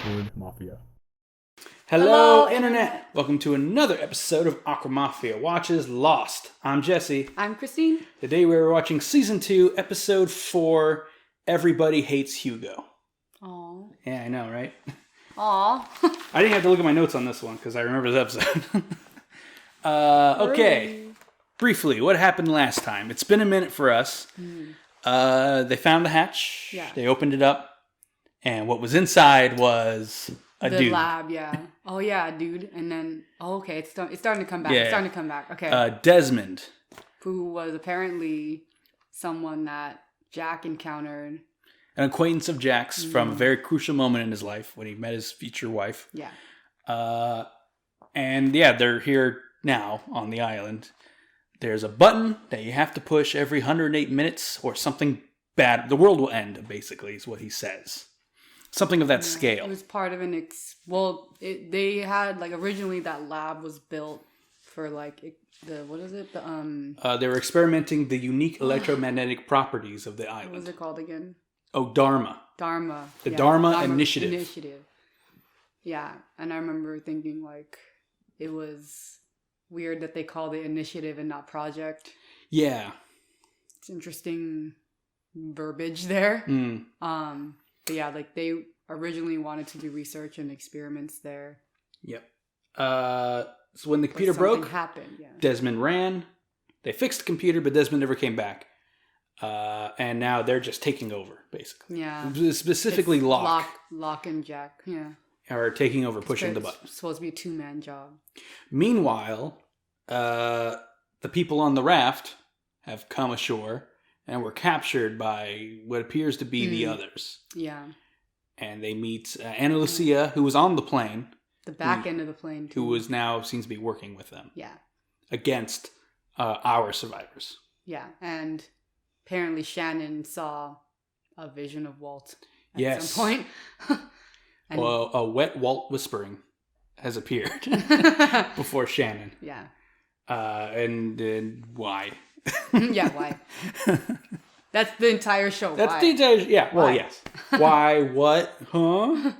Awkward Mafia. Hello, Internet! Welcome to another episode of Aqua Mafia Watches Lost. I'm Jesse. I'm Kristine. Today we're watching Season 2, Episode 4, Everybody Hates Hugo. Aww. Yeah, I know, right? Aww. I didn't have to look at my notes on this one because I remember this episode. Okay. Briefly, what happened last time? It's been a minute for us. They found the hatch. Yeah. They opened it up. And what was inside was a dude. The lab, yeah. Oh, yeah, dude. And then, okay, it's starting to come back. Yeah. It's starting to come back. Okay. Desmond. Who was apparently someone that Jack encountered. An acquaintance of Jack's from a very crucial moment in his life when he met his future wife. Yeah. And yeah, they're here now on the island. There's a button that you have to push every 108 minutes or something bad. The world will end, basically, is what he says. Something of that scale. It was part of they had, originally that lab was built for, what is it? They were experimenting the unique electromagnetic properties of the island. What was it called again? Oh, Dharma. Dharma. The Dharma Initiative. Yeah, and I remember thinking, it was weird that they called it initiative and not project. Yeah. It's interesting verbiage there. But yeah, they originally wanted to do research and experiments there. Yep. So when the computer broke, happened, yeah. Desmond ran. They fixed the computer, but Desmond never came back. And now they're just taking over, basically. Yeah. Specifically Locke. Locke and Jack, yeah. Are taking over, pushing the button. It's supposed to be a two-man job. Meanwhile, the people on the raft have come ashore and were captured by what appears to be the others. Yeah. And they meet Ana Lucia, who was on the plane. The back end of the plane, too. Who was now seems to be working with them. Yeah. Against our survivors. Yeah, and apparently Shannon saw a vision of Walt at some point. Well, a wet Walt whispering has appeared before Shannon. Yeah. And why? Yeah, why? That's the entire show. That's the entire. Yeah. Well, why? Yes. Why? What? Huh?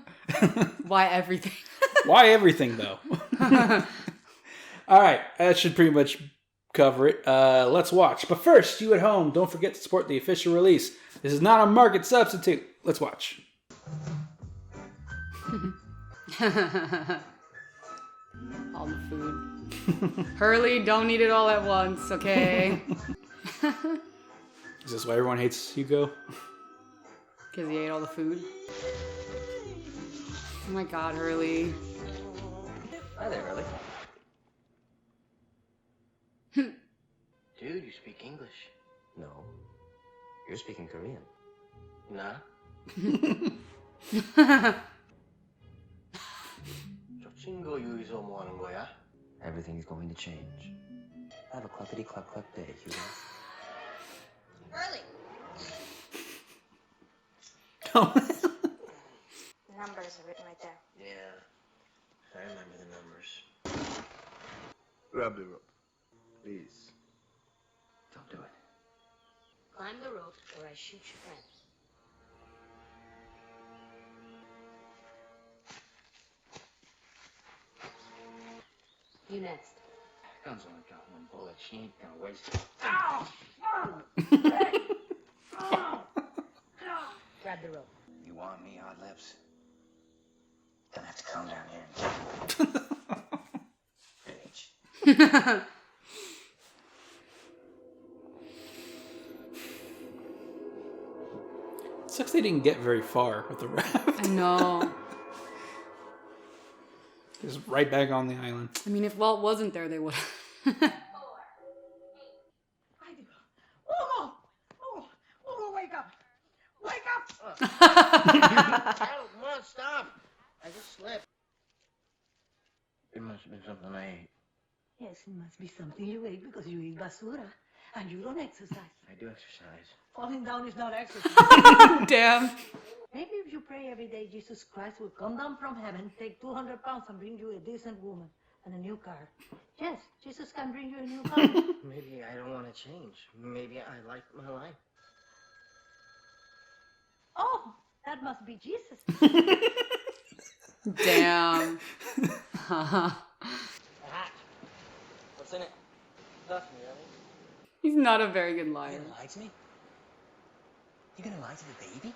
Why everything? Why everything though? All right, that should pretty much cover it. Let's watch. But first, you at home, don't forget to support the official release. This is not a market substitute. Let's watch. All the food. Hurley, don't eat it all at once, okay? Is this why everyone hates Hugo? Because he ate all the food. Oh my god, Hurley. Hi there, Hurley. Dude, you speak English. No. You're speaking Korean. Nah. 저 친구 여기서 뭐 하는 거야? Everything's going to change. Have a cluckety-cluck-cluck day, Hugo. Early. Numbers are written right there. Yeah, I remember the numbers. Grab the rope, please. Don't do it. Climb the rope or I shoot your friends. You next. Gun's only got one bullet. She ain't gonna waste it. Grab the rope. You want me, Odd Lips? Gonna have to come down here and bitch. Sucks they didn't get very far with the raft. I know. Just right back on the island. I mean, if Walt wasn't there, they would have. Hugo, wake up! Wake up! Come on, stop! I just slipped. It must have been something I ate. Yes, it must be something you ate because you eat basura and you don't exercise. I do exercise. Falling down is not exercise. Damn. Maybe if you pray every day, Jesus Christ will come down from heaven, take 200 pounds and bring you a decent woman and a new car. Yes, Jesus can bring you a new car. Maybe I don't want to change. Maybe I like my life. Oh, that must be Jesus. Damn. A hat. What's in it? Nothing, really. He's not a very good You liar. gonna lie to me? You gonna lie to the baby?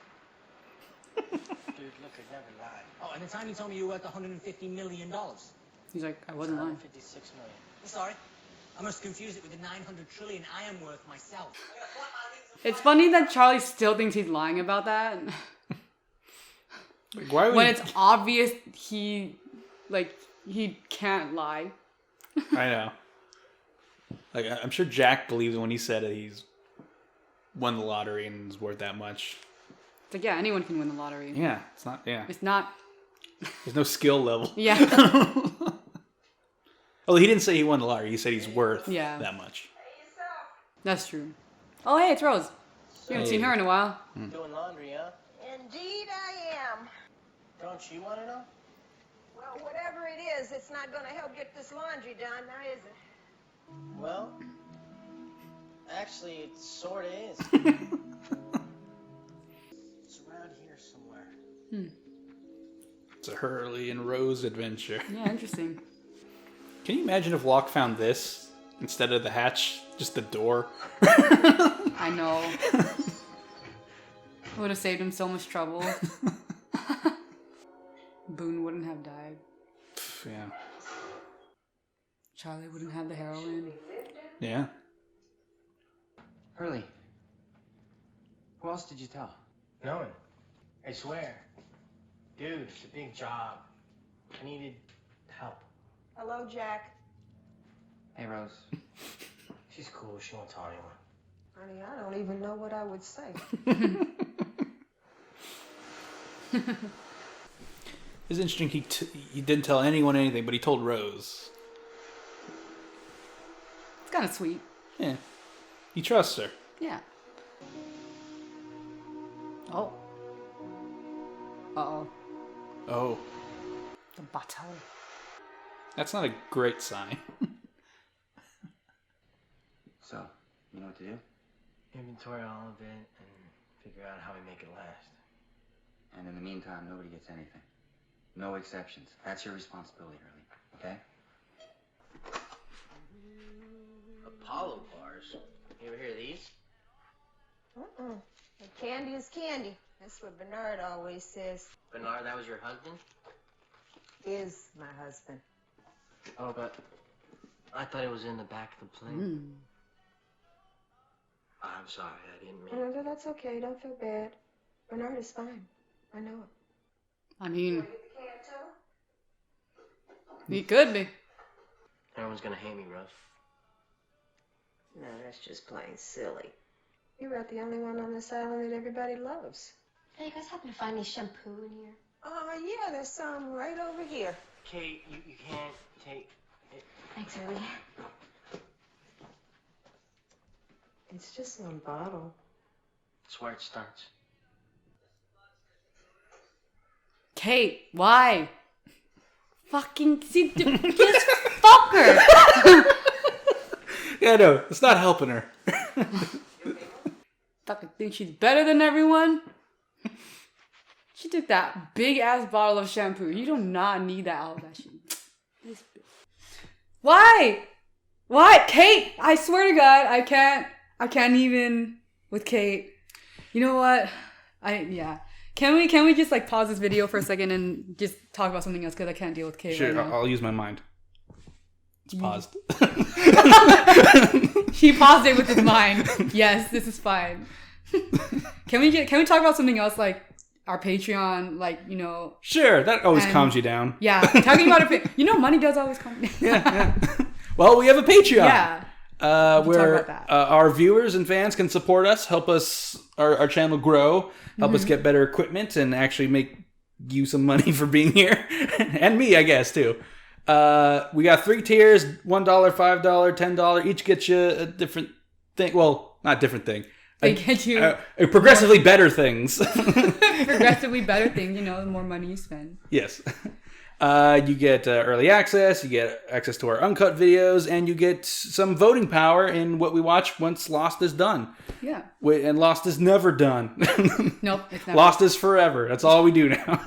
Dude, look, I'd never lie. Oh, and the time you told me you were worth $150 million. He's like, I wasn't lying. 156 million. I'm sorry. I must confuse it with the 900 trillion I am worth myself. It's funny that Charlie still thinks he's lying about that. Like, why would When he... it's obvious he can't lie. I know. Like, I'm sure Jack believes when he said it, he's won the lottery and is worth that much. It's like, yeah, anyone can win the lottery. Yeah, it's not, yeah. It's not, There's no skill level. yeah. Well, he didn't say he won the lottery. He said he's worth Yeah. that much. That's true. Oh, hey, it's Rose. You haven't seen her in a while. Doing laundry, huh? Indeed I am. Don't you want to know? Well, whatever it is, it's not going to help get this laundry done, now is it? Well, actually, it sort of is. It's around here somewhere. It's a Hurley and Rose adventure. Yeah, interesting. Can you imagine if Locke found this instead of the hatch, just the door? I know. It would have saved him so much trouble. Boone wouldn't have died. Yeah. Charlie wouldn't have the heroin. Yeah. Hurley, who else did you tell? No one. I swear. Dude, it's a big job. I needed help. Hello, Jack. Hey, Rose. She's cool. She won't tell anyone. Honey, I don't even know what I would say. It's interesting he didn't tell anyone anything, but he told Rose. It's kind of sweet. Yeah. He trusts her. Yeah. Oh. Uh-oh. Oh. The bottle. That's not a great sign. So, you know what to do? Inventory all of it and figure out how we make it last. And in the meantime, nobody gets anything. No exceptions. That's your responsibility, Hurley. Okay? Apollo bars? You ever hear of these? Candy is candy. That's what Bernard always says. Bernard, that was your husband? Is my husband. Oh, but I thought it was in the back of the plane. I'm sorry, I didn't mean. No, that's okay. Don't feel bad. Bernard is fine. I know it. I mean, You can't tell? he could be. Everyone's gonna hate me, Russ. No, that's just plain silly. You're about the only one on this island that everybody loves. Hey, you guys happen to find any shampoo in here? Yeah, there's some right over here. Kate, you can't take it. Thanks, Ellie. It's just one bottle. That's where it starts. Kate, why? Fucking see, just fuck her. Yeah, no, it's not helping her. Fucking think she's better than everyone. She took that big ass bottle of shampoo. You do not need that all that shit. Why? Why, Kate? I swear to God, I can't even with Kate. You know what? Can we just like pause this video for a second and just talk about something else because I can't deal with Kate Sure, right now. I'll use my mind. It's paused. He paused it with his mind. Yes, this is fine. Can we talk about something else like our Patreon, like, you know? Sure, that always And- calms you down. Yeah, talking about money does always calm me down. Yeah. Well, we have a Patreon. Yeah. Where about that. Our viewers and fans can support us, help us, our channel grow, help Mm-hmm. us get better equipment, and actually make you some money for being here. And me, I guess, too. We got 3 tiers, $1, $5, $10. Each gets you a different thing. Well, not different thing. They get you progressively better things. progressively better things, the more money you spend. Yes. You get early access, you get access to our uncut videos, and you get some voting power in what we watch once Lost is done. Yeah. And Lost is never done. Nope, it's never. Lost is forever. That's all we do now.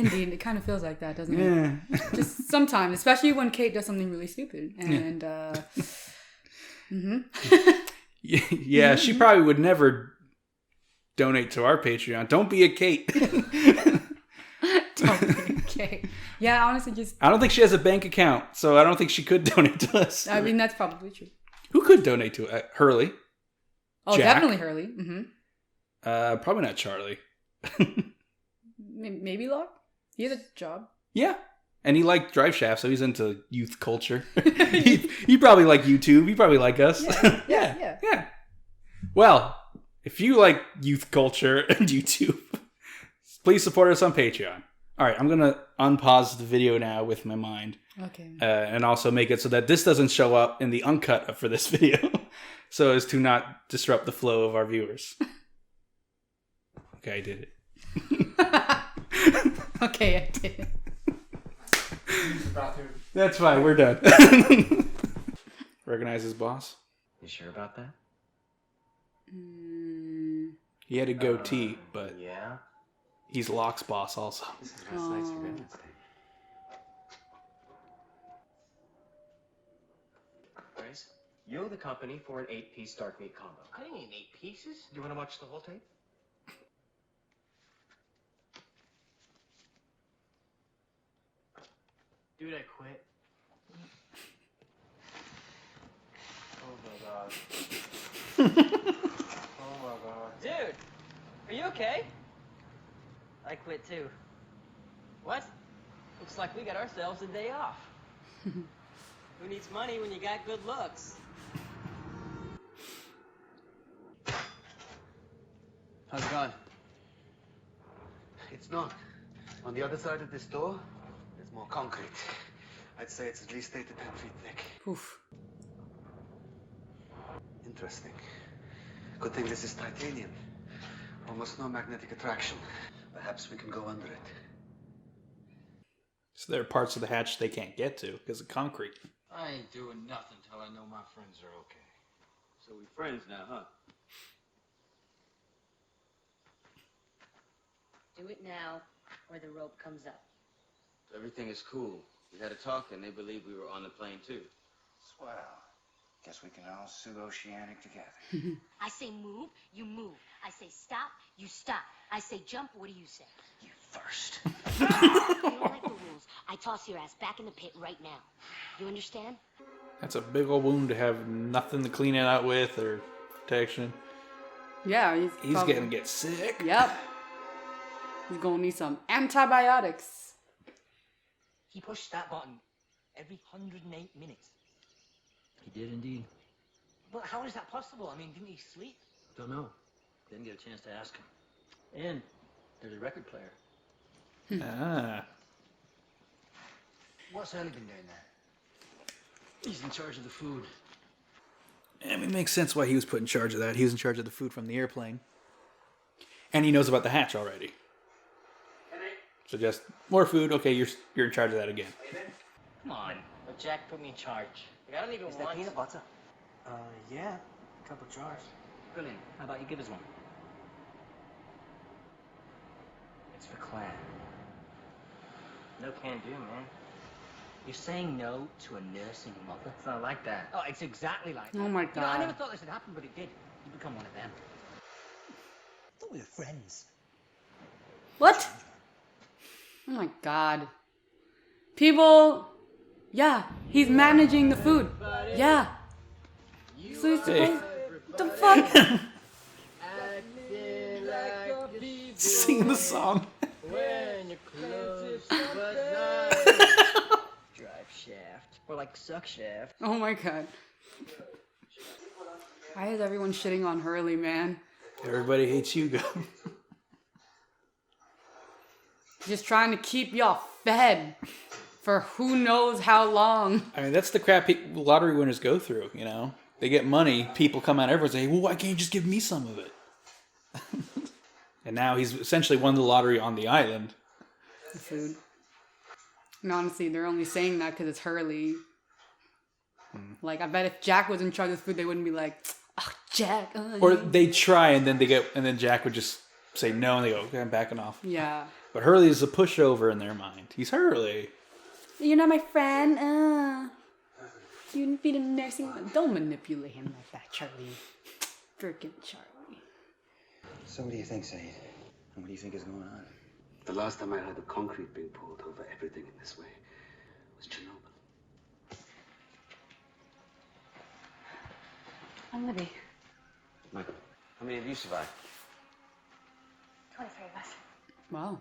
Indeed, it kind of feels like that, doesn't it? Yeah. Just sometimes, especially when Kate does something really stupid. And, Yeah, she probably would never donate to our Patreon. Don't be a Kate. Don't be a Kate. Yeah, honestly, just... I don't think she has a bank account, so I don't think she could donate to us. I mean, that's probably true. Who could donate to it? Hurley. Oh, Jack. definitely Hurley. Mm-hmm. Probably not Charlie. Maybe Locke? He had a job. Yeah. And he liked Drive Shaft, so he's into youth culture. he probably like YouTube. He probably like us. Yeah. Well, if you like youth culture and YouTube, please support us on Patreon. All right, I'm going to unpause the video now with my mind. Okay. And also make it so that this doesn't show up in the uncut for this video. So as to not disrupt the flow of our viewers. Okay, I did it. Okay, I did it. That's fine, we're done. Recognize his boss? You sure about that? He had a goatee, but Yeah. he's Locke's boss also. This is nice nights for Veterans Day. Grace, you owe the company for an 8-piece dark meat combo. Cutting in 8 pieces? Do you want to watch the whole tape? Dude, I quit. Oh my god. Oh my god. Dude, are you okay? I quit too. What? Looks like we got ourselves a day off. Who needs money when you got good looks? How's it going? It's not. On the other side of this door, there's more concrete. I'd say it's at least 8 to 10 feet thick. Oof. Interesting. Good thing this is titanium. Almost no magnetic attraction. Perhaps we can go under it. So there are parts of the hatch they can't get to because of concrete. I ain't doing nothing till I know my friends are okay. So we friends now, huh? Do it now, or the rope comes up. Everything is cool. We had a talk and they believe we were on the plane too. Swell. Guess we can all sue Oceanic together. I say move, you move. I say stop, you stop. I say jump, what do you say? You first. You don't like the rules. I toss your ass back in the pit right now. You understand? That's a big old wound to have nothing to clean it out with or protection. Yeah, He's probably... gonna get sick. Yep. He's gonna need some antibiotics. He pushed that button every 108 minutes. He did indeed. But how is that possible? I mean, didn't he sleep? Don't know. Didn't get a chance to ask him. And there's a record player. Ah. What's Ellie been doing there? He's in charge of the food. And it makes sense why he was put in charge of that. He was in charge of the food from the airplane. And he knows about the hatch already. So just more food. Okay, you're in charge of that again. Come on. But Jack put me in charge. Like, I don't even want... peanut butter? Yeah. A couple jars. Brilliant. How about you give us one? It's for Claire. No can do, man. You're saying no to a nursing mother? It's not like that. Oh, it's exactly like that. Oh my You know, I God. never thought this would happen, but it did. You become one of them. I thought we were friends. What? Oh my God. People. Yeah, he's managing the food. Yeah. So he's supposed... The fuck? Sing the song. When you're close, but drive shaft. Or like suck shaft. Oh my God. Why is everyone shitting on Hurley, man? Everybody hates Hugo. Just trying to keep y'all fed for who knows how long. I mean, that's the crap lottery winners go through, you know? They get money, people come out, everyone say, well, why can't you just give me some of it? And now he's essentially won the lottery on the island. The food. And honestly, they're only saying that because it's Hurley. Like, I bet if Jack was in charge of the food, they wouldn't be like, oh, Jack. Or they try and then Jack would just say no, and they go, okay, I'm backing off. Yeah. But Hurley is a pushover in their mind. He's Hurley. You're not my friend. You need to be the nursing. Don't manipulate him like that, Charlie. Freaking Charlie. So what do you think, Saeed? And what do you think is going on? The last time I heard of concrete being poured over everything in this way was Chernobyl. I'm Libby. Michael, how many of you survived? 23 of us. Wow.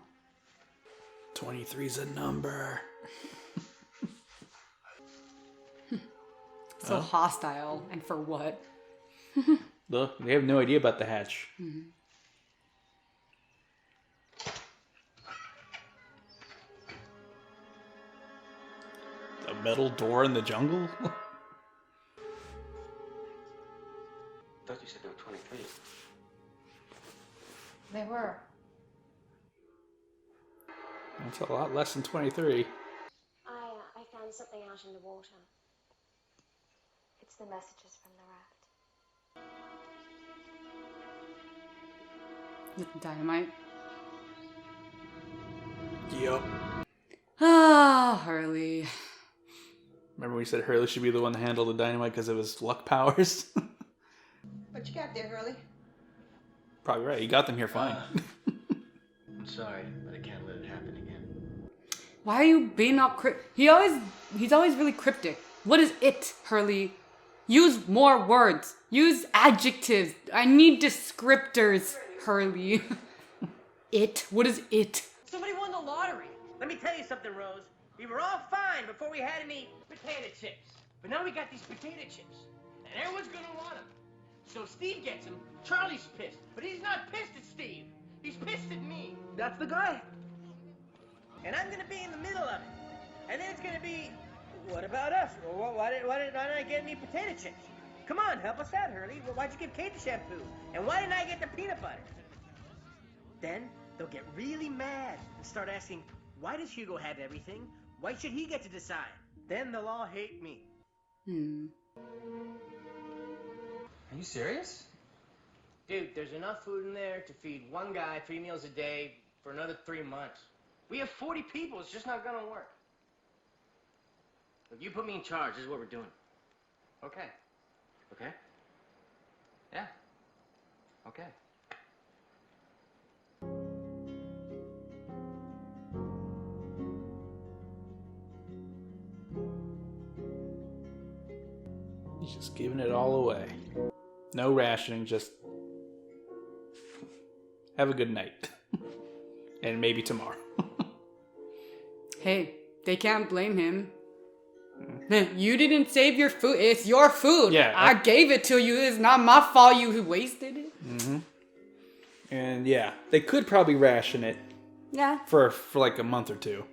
23's a number. So hostile, and for what? Look, they have no idea about the hatch. Mm-hmm. A metal door in the jungle? I thought you said there were 23. They were. That's a lot less than 23. I found something out in the water. It's the messages from the raft. With dynamite. Yup. Ah, Hurley. Remember we said Hurley should be the one to handle the dynamite because of his luck powers? What you got there, Hurley? Probably right. You got them here fine. I'm sorry, but I can't let it happen again. Why are you being all he's always really cryptic. What is it, Hurley? Use more words. Use adjectives. I need descriptors, Hurley. It? What is it? Somebody won the lottery. Let me tell you something, Rose. We were all fine before we had any potato chips. But now we got these potato chips. And everyone's gonna want them. So Steve gets them. Charlie's pissed. But he's not pissed at Steve. He's pissed at me. That's the guy. And I'm gonna be in the middle of it. And then it's gonna be, what about us? Well, why didn't I get any potato chips? Come on, help us out, Hurley. Well, why'd you give Kate the shampoo? And why didn't I get the peanut butter? Then they'll get really mad and start asking, why does Hugo have everything? Why should he get to decide? Then they'll all hate me. Are you serious? Dude, there's enough food in there to feed one guy 3 meals a day for another 3 months. We have 40 people. It's just not gonna work. If you put me in charge, this is what we're doing. Okay. Okay? Yeah. Okay. He's just giving it all away. No rationing, just have a good night. And maybe tomorrow. Hey, they can't blame him. You didn't save your food. It's your food. Yeah, I gave it to you. It's not my fault you wasted it. Mm-hmm. And yeah, they could probably ration it. Yeah. For like a month or two.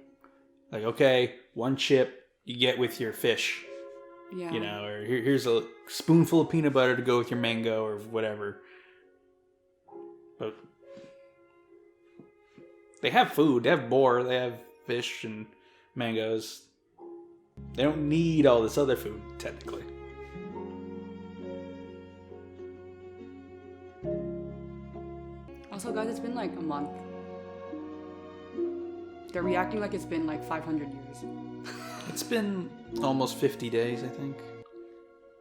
Like, okay, 1 chip you get with your fish. Yeah. You know, or here's a spoonful of peanut butter to go with your mango or whatever. But they have food. They have boar. They have fish and mangoes. They don't need all this other food, technically. Also, guys, it's been like a month. They're reacting like it's been like 500 years. It's been almost 50 days, I think.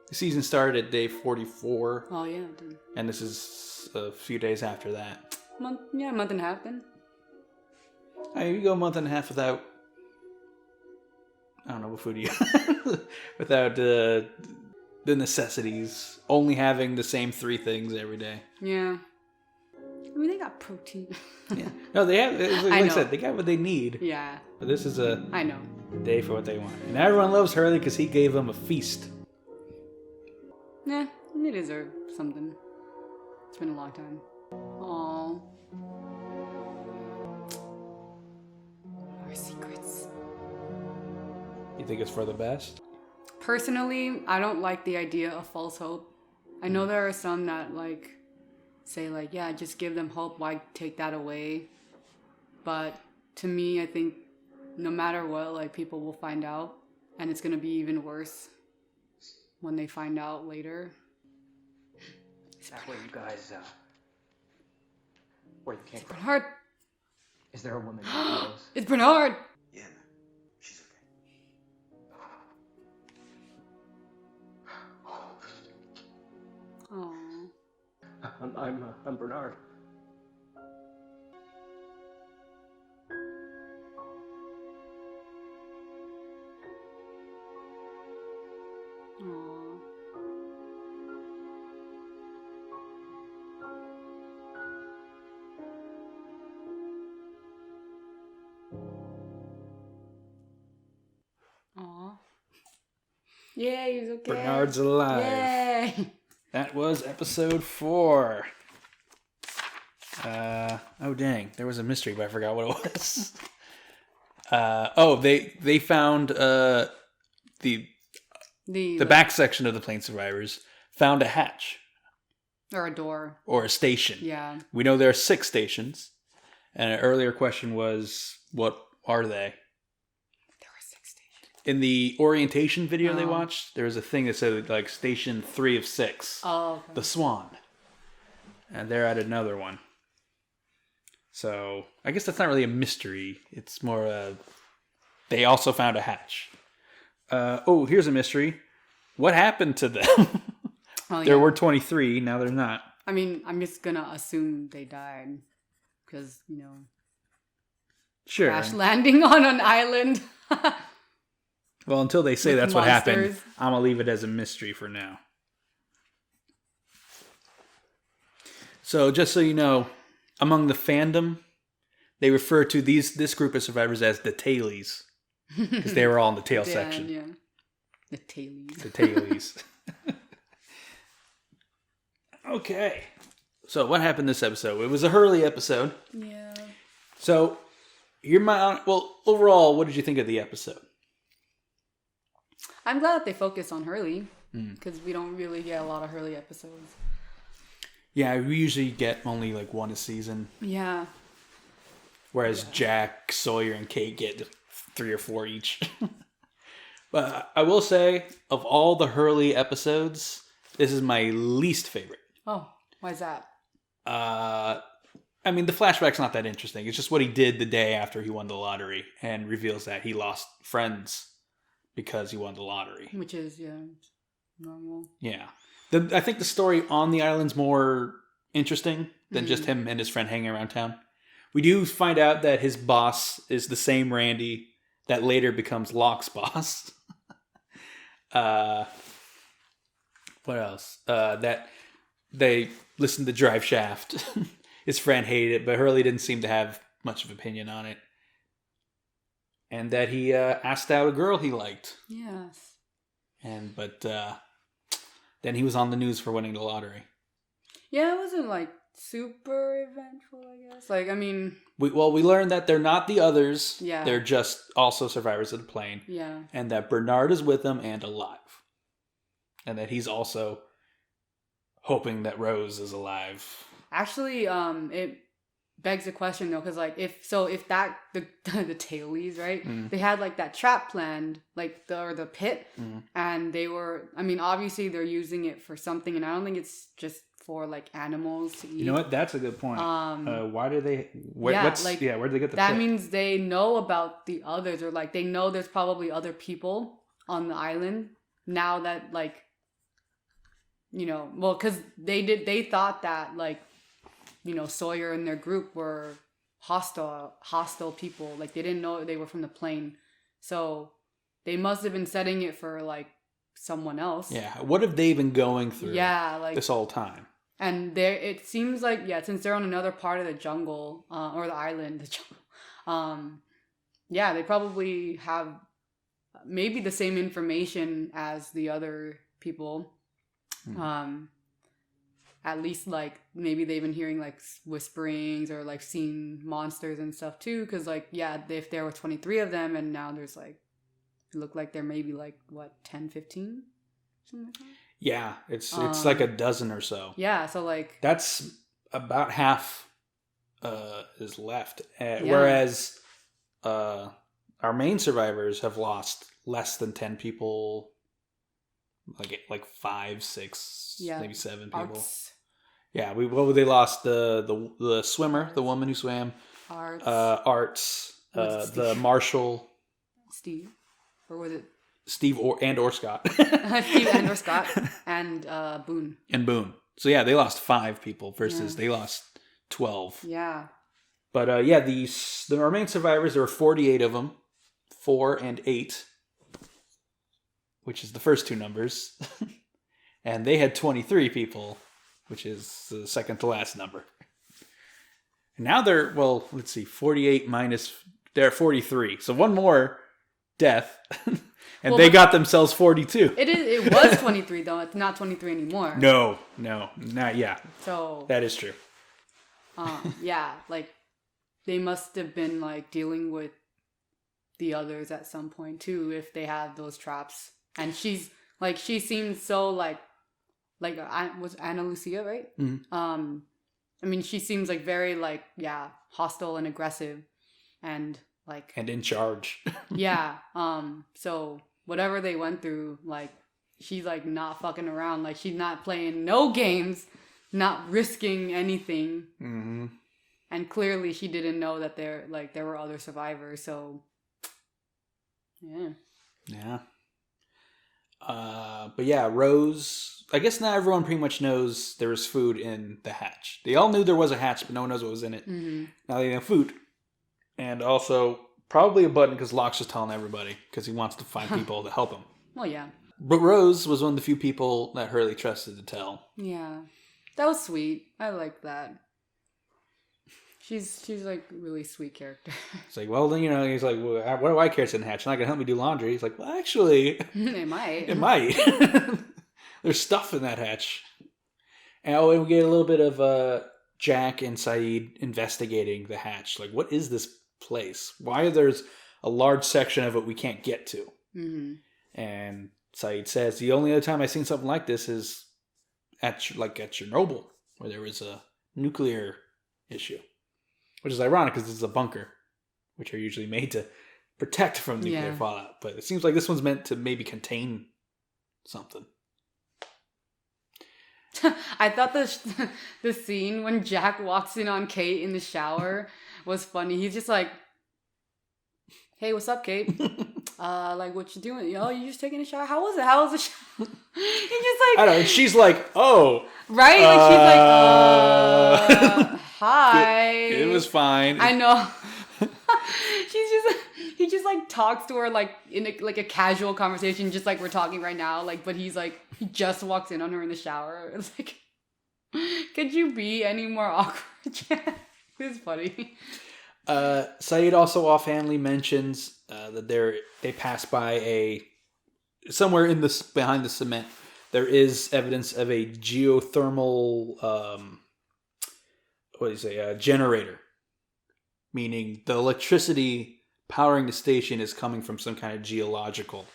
The season started at day 44. Oh, yeah. It did. And this is a few days after that. A month and a half then. I mean, you go a month and a half without... I don't know, what food do you... without the necessities. Only having the same 3 things every day. Yeah. I mean, they got protein. Yeah. No, they have... Like I said, they got what they need. Yeah. But this is a... I know. Day for what they want. And everyone loves Hurley because he gave them a feast. Yeah, they deserve something. It's been a long time. Aww. Our secrets. You think it's for the best? Personally, I don't like the idea of false hope. I know there are some that like say like, yeah, just give them hope, why take that away? But to me, I think no matter what, like people will find out, and it's gonna be even worse when they find out later. That way you guys Where you came from. Bernard. Is there a woman who knows? It's Bernard. Yeah, man. She's okay. Aww. I'm Bernard. Aww. Aww. Yay, he's okay. Bernard's alive. Yay. That was episode 4. Oh dang, there was a mystery, but I forgot what it was. They found the back section of the plane survivors found a hatch Or a door. or a station. Yeah. We know there are 6 stations, and an earlier question was, what are they? There were 6 stations. In the orientation video they watched, there was a thing that said like station 3 of 6. Oh, okay. The Swan. And they're at another one. So, I guess that's not really a mystery. It's more they also found a hatch. Here's a mystery. What happened to them? There were 23, now they're not. I mean, I'm just gonna assume they died. Because, you know... Sure. Crash landing on an island. Well, until they say With that's what happened, monsters. I'm going to leave it as a mystery for now. So, just so you know, among the fandom, they refer to this group of survivors as the tailies. Because they were all in the tail section. Yeah. The tailies. The tailies. Okay. So, what happened this episode? It was a Hurley episode. Yeah. So, overall, what did you think of the episode? I'm glad that they focus on Hurley. Because we don't really get a lot of Hurley episodes. Yeah, we usually get only like 1 a season. Yeah. Whereas Jack, Sawyer, and Kate get 3 or 4 each. But I will say, of all the Hurley episodes, this is my least favorite. Oh, why is that? I mean, the flashback's not that interesting. It's just what he did the day after he won the lottery and reveals that he lost friends because he won the lottery. Which is, normal. Yeah. I think the story on the island's more interesting than just him and his friend hanging around town. We do find out that his boss is the same Randy that later becomes Locke's boss. What else? That they listened to Drive Shaft. His friend hated it, but Hurley didn't seem to have much of an opinion on it. And that he asked out a girl he liked. Yes. But then he was on the news for winning the lottery. Yeah, it wasn't like super eventful, I guess. Like, I mean... We learned that they're not the others. Yeah. They're just also survivors of the plane. Yeah. And that Bernard is with them and alive. And that he's also hoping that Rose is alive. Actually, it begs a question, though, because, like, if the tailies, right? They had, like, that trap planned, like, the pit, and they were... I mean, obviously, they're using it for something, and I don't think it's just for like animals to eat. You know what? That's a good point. Why do they? Where did they get the? That pit? means they know about the others, or like they know there's probably other people on the island now that like, because they thought that like, Sawyer and their group were hostile people. Like they didn't know they were from the plane, so they must have been setting it for like someone else. Yeah. What have they been going through? Yeah, like this whole time. And it seems like, since they're on another part of the jungle, or the island, they probably have maybe the same information as the other people. At least, like, maybe they've been hearing, like, whisperings or, like, seen monsters and stuff, too. Because, like, if there were 23 of them and now there's, like, it looked like there may be, like, 10, 15? Something like that? Yeah, it's like a dozen or so. Yeah, so like that's about half is left. Whereas our main survivors have lost less than 10 people, like 5, 6, maybe 7 people. Yeah, they lost the swimmer, the woman who swam, Arts, the marshal, Steve, or was it Steve or Scott? Steve and or Scott and Boone. And Boone. So yeah, they lost 5 people versus they lost 12. Yeah. But the remaining survivors, there were 48 of them, 4 and 8, which is the first 2 numbers, and they had 23 people, which is the second to last number. And now they're, well, let's see, 48 minus, they're 43. So one more death, and they got themselves 42. It was 23, though. It's not 23 anymore. No, not yet. So. That is true. Yeah, like, they must have been, like, dealing with the others at some point, too, if they have those traps. And she seems so, like was Ana Lucia, right? Mm-hmm. I mean, she seems like very like hostile and aggressive, and like and in charge. Yeah. So whatever they went through, like she's like not fucking around. Like she's not playing no games, not risking anything. Mm-hmm. And clearly, she didn't know that there were other survivors. So yeah. Yeah. But yeah, Rose, I guess not everyone pretty much knows there was food in the hatch. They all knew there was a hatch, but no one knows what was in it. Mm-hmm. Now they know food. And also, probably a button because Locke's just telling everybody because he wants to find people to help him. Well, yeah. But Rose was one of the few people that Hurley trusted to tell. Yeah. That was sweet. I like that. She's like a really sweet character. It's like, well, then, he's like, well, what do I care? It's in the hatch. It's not going to help me do laundry. He's like, well, actually. It might. It might. There's stuff in that hatch. And we get a little bit of Jack and Saeed investigating the hatch. Like, what is this place? Why there's a large section of it we can't get to? Mm-hmm. And Saeed says, the only other time I've seen something like this is at Chernobyl, where there was a nuclear issue. Which is ironic because this is a bunker, which are usually made to protect from nuclear fallout. But it seems like this one's meant to maybe contain something. I thought the scene when Jack walks in on Kate in the shower was funny. He's just like, "Hey, what's up, Kate? Like, what you doing? You just taking a shower? How was it? How was the shower?" He's just like, I don't know. And she's like, "Oh, right." Like she's like, "Hi." It was fine. I know. He just like talks to her like in a casual conversation, just like we're talking right now. Like, but he just walks in on her in the shower. It's like, could you be any more awkward? It's funny. Saeed also offhandedly mentions that they pass by somewhere behind the cement. There is evidence of a geothermal generator, meaning the electricity powering the station is coming from some kind of geological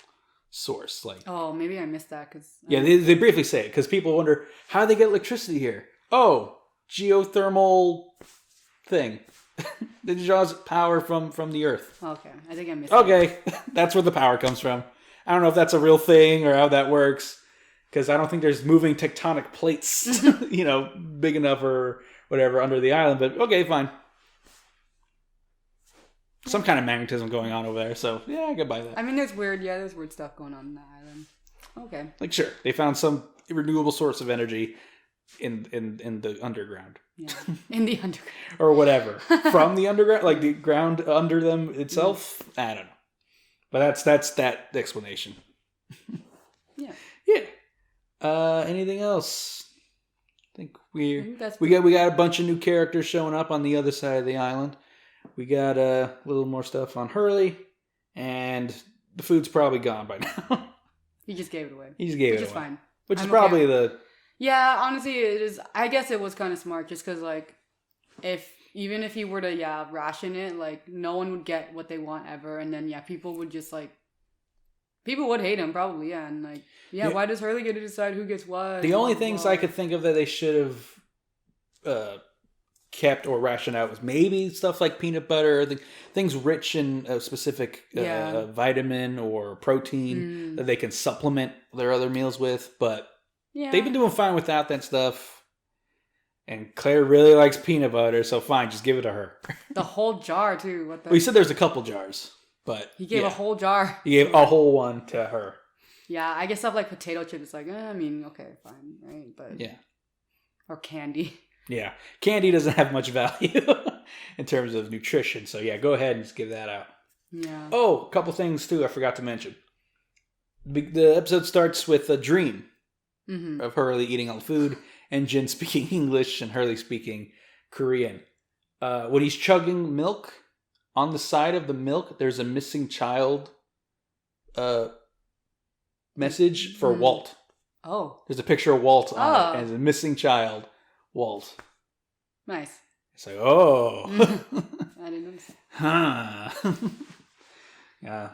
source. Like, oh, maybe I missed that because they briefly say it because people wonder how they get electricity here. Oh, geothermal thing. It draws power from the earth. Okay, I think I missed. Okay, that's where the power comes from. I don't know if that's a real thing or how that works because I don't think there's moving tectonic plates, big enough or whatever under the island. But okay, fine. Some kind of magnetism going on over there, so yeah, I could buy that. I mean, there's weird stuff going on the island. Okay. Like, sure, they found some renewable source of energy in the underground. Yeah, in the underground. Or whatever. From the underground, like the ground under them itself? I don't know. But that's that explanation. Yeah. Yeah. Anything else? I think we got a bunch of new characters showing up on the other side of the island. We got a little more stuff on Hurley, and the food's probably gone by now. He just gave it away. Which is fine. Which is probably the... Yeah, honestly, it is. I guess it was kind of smart just because, like, even if he were to, ration it, like, no one would get what they want ever. And then, people would just, like... People would hate him, probably, yeah. And, like, why does Hurley get to decide who gets what? The only things I could think of that they should have kept or rationed out was maybe stuff like peanut butter, things rich in a specific vitamin or protein that they can supplement their other meals with. But they've been doing fine without that stuff. And Claire really likes peanut butter, so fine, just give it to her. The whole jar too. What the? Well, he said there's a couple jars, but He gave a whole jar. He gave a whole one to her. Yeah, I guess stuff like potato chips. It's like, I mean, okay, fine, right? But yeah, or candy. Yeah, candy doesn't have much value in terms of nutrition. So yeah, go ahead and just give that out. Yeah. Oh, a couple things too I forgot to mention. The episode starts with a dream of Hurley eating all the food and Jin speaking English and Hurley speaking Korean. When he's chugging milk, on the side of the milk, there's a missing child message for Walt. Oh. There's a picture of Walt on it, and a missing child, Walt. Nice. It's like, oh. I didn't notice. Huh. Yeah.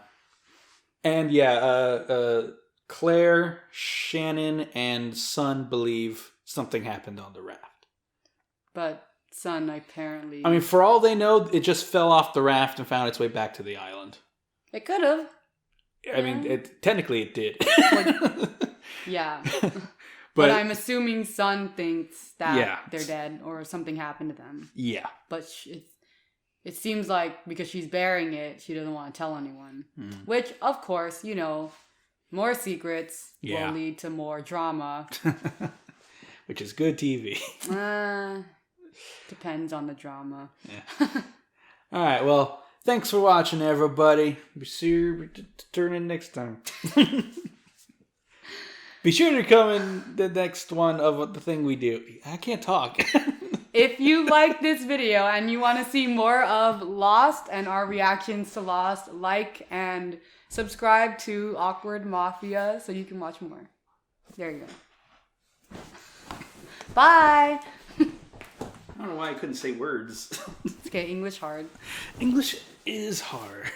And yeah, Claire, Shannon, and Son believe something happened on the raft. But Son apparently... I mean, for all they know, it just fell off the raft and found its way back to the island. It could have. I mean, technically it did. Yeah. But I'm assuming Son thinks that they're dead or something happened to them. Yeah. But it seems like because she's bearing it, she doesn't want to tell anyone. Which, of course, you know, more secrets will lead to more drama. Which is good TV. Depends on the drama. Yeah. All right, well, thanks for watching, everybody. Be sure to turn in next time. Be sure to come in the next one of the thing we do. I can't talk. If you like this video and you want to see more of Lost and our reactions to Lost, like and subscribe to Awkward Mafia so you can watch more. There you go. Bye! I don't know why I couldn't say words. It's okay, English hard. English is hard.